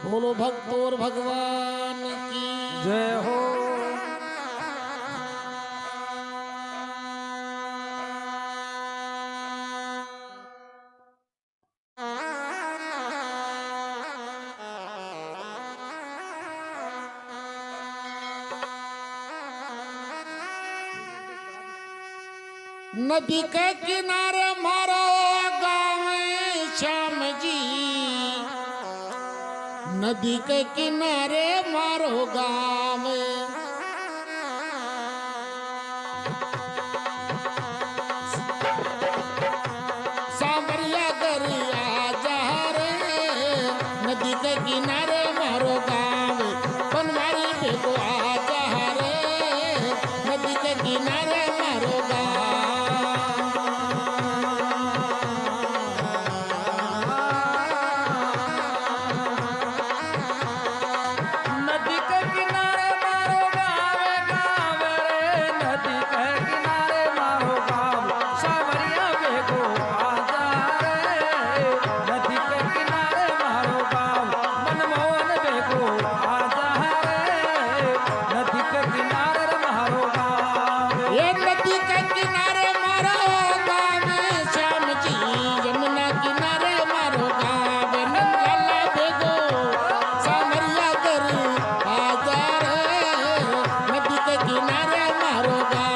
बोलो भक्त और भगवान की जय हो। नदी के किनारे मारो गाँव श्याम जी, नदी के किनारे मारो गाँव। सांवरिया गरिया जहरे, नदी के किनारे मारो गाँव। बनवारी भेगो आ जहरे, नदी के किनारे मारो गाँव। नदी के किनारे मारो गाँव गाँव रे, नदी के किनारे मारो गाँव। सांवरिया बेगो आजा रे, नदी के किनारे मारो गाँव। मनमोहन बेगो आजा रे, नदी के किनारे मारो गाँव। ये नदी के किनारे मारो गाँव श्याम जी, यमुना किनारे मारो गाँव। नंदलाला भेगो सांवरिया गरी आजा रे, नदी के किनारे मारो गाँव।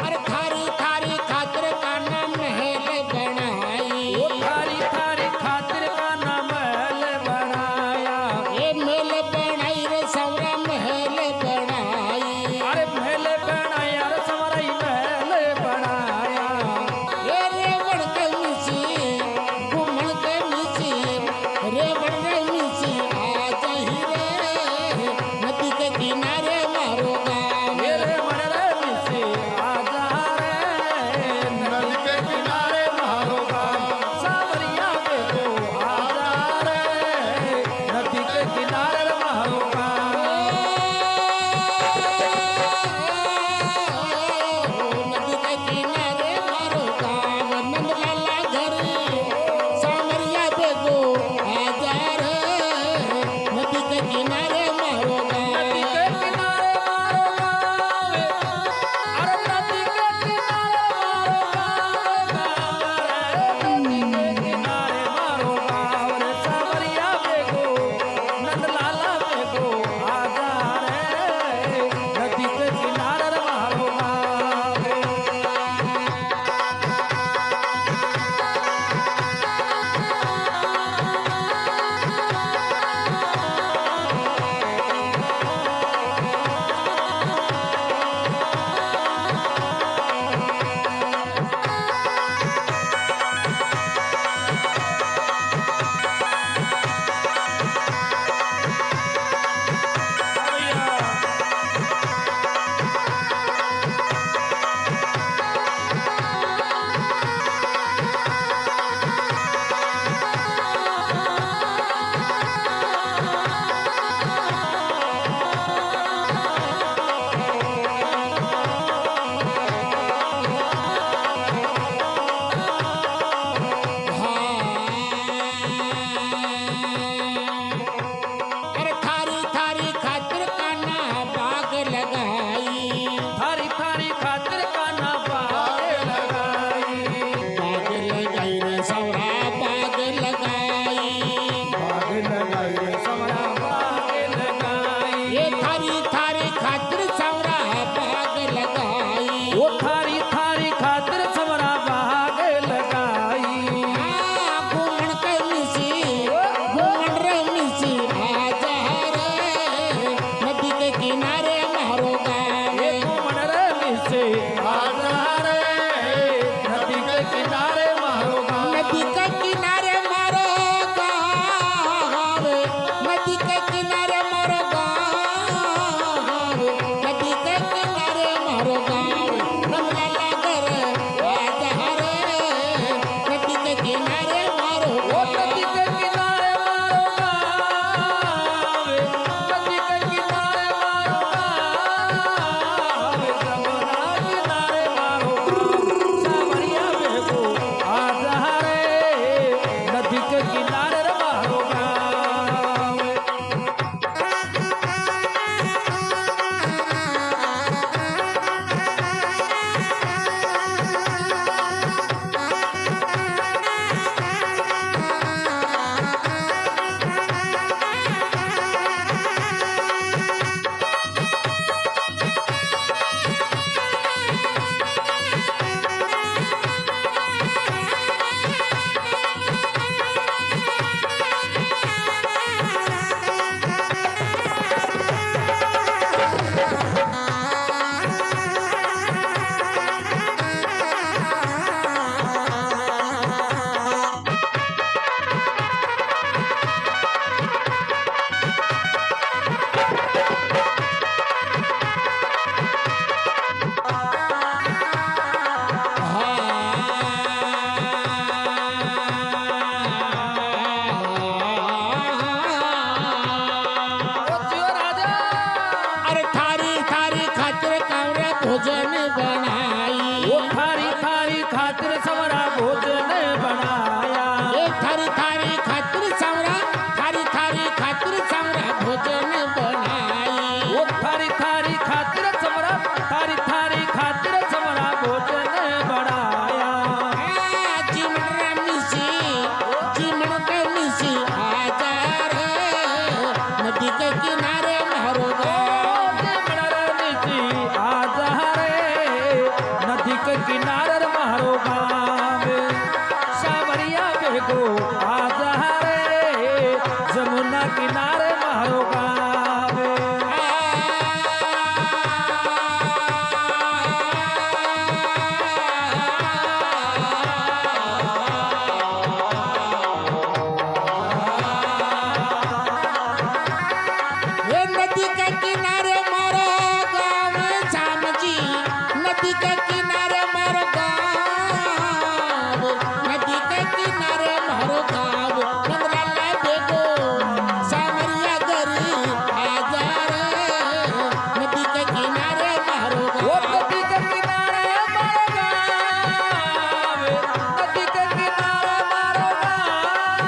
अरे थारी थारी खातिर काना महल बनाई, थारी थारी खातिर का ना महल बनाया। ये महल बनाई रे सवरा महल बनाई। अरे महल बनाया रे सवराई महल बनाया। ये रेवण के मिसी घूमन के मिसी, रेवण के मिसी आ जाही रे, नदी के किनारे मारो गाँव। मेरे मनरे मिसे आजा रे, नदी के किनारे मारो गाँव। सांवरिया बेगो आजा रे, नदी के किनारे मारो गाँव। नदी के किनारे मारो गाँव। नंदलाला घरी सांवरिया बेगो आजा रे, नदी के किनारे मारो नदी गाँव। के किनारे मारो गाँव। अरे नदी के किनारे मारो गाँव रे, नदी के किनारे मारो गाँव रे। सांवरिया बेगो नंदलाला बेगो आजा रे, नदी के किनारे मारो गाँव। भोजन बनाई वो थारी थारी खातिर समरा थारी थारी खातिर समरा भोजन बनाया चिमण मिसी आजार नदी के किनारे मारो गाँव नदी के किनारे मारो गाँव सावरिया बेगो आजा रे जमुना किनारे मारो गाँव ये नदी के किनारे मारो गाँव श्याम जी नदी के किनारे मारो गाँव नदी के किनारे मारो गाँव नंदलाला बेगो सामरिया गरी आजार नदी के किनारे मारो वो गाँव नदी के किनारे मारो गाँव नदी के किनारे मारो गाँव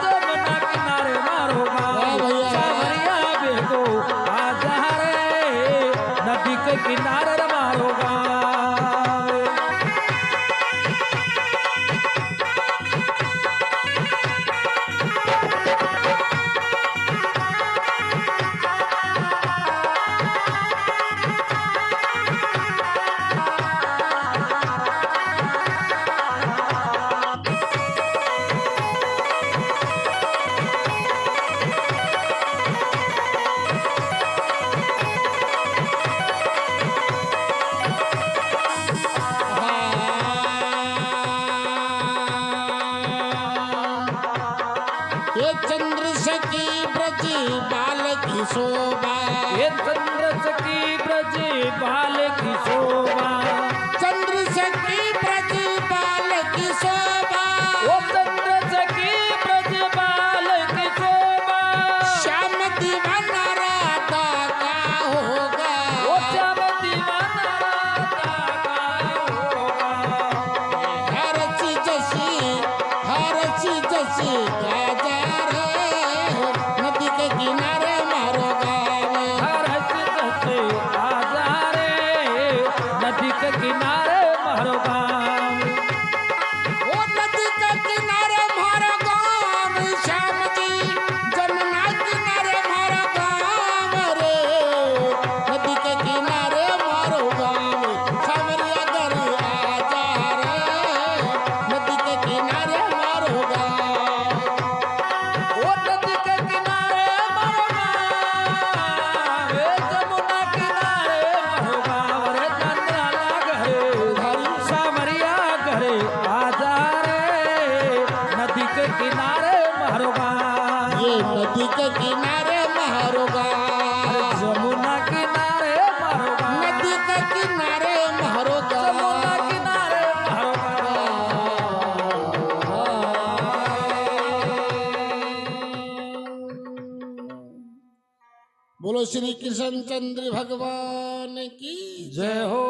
जमुना किनारे मारो गाँव वाह भैया। सावरिया बेगो आजा रे नदी के किनारे मारो गाँव ये चंद्र सखी ब्रज बाल की शोभा ये चंद्र सखी ब्रज बाल की शोभा चंद्र सखी ब्रज बाल की शोभा वो चंद्र सखी ब्रज बाल की शोभा श्याम दीवाना राधा का होगा वो श्याम दीवाना राधा का होगा हर चीज जैसी राजा रे नदी के किनारे मारो गाँव हर हंस आजा रे नदी के किनारे मारो गाँव वो नदी के किनारे मारो गाँव श्याम जी जमुना किनारे मारो गाँव रे नदी के किनारे मारो गाँव सावरिया गरी आजा रे नदी के किनारे मारो गाँव वो नदी के किनारे मारो गाँव जमुना किनारे मारो गाँव रे नंदलाला घरे सावरिया घरे आजा रे नदी के किनारे मारो गाँव ये नदी के किनारे मारो गाँव जमुना किनारे मारो गाँव नदी के किनारे मारो जमुना गाँव किनारे मारो बोलो श्री कृष्ण चंद्र भगवान की जय हो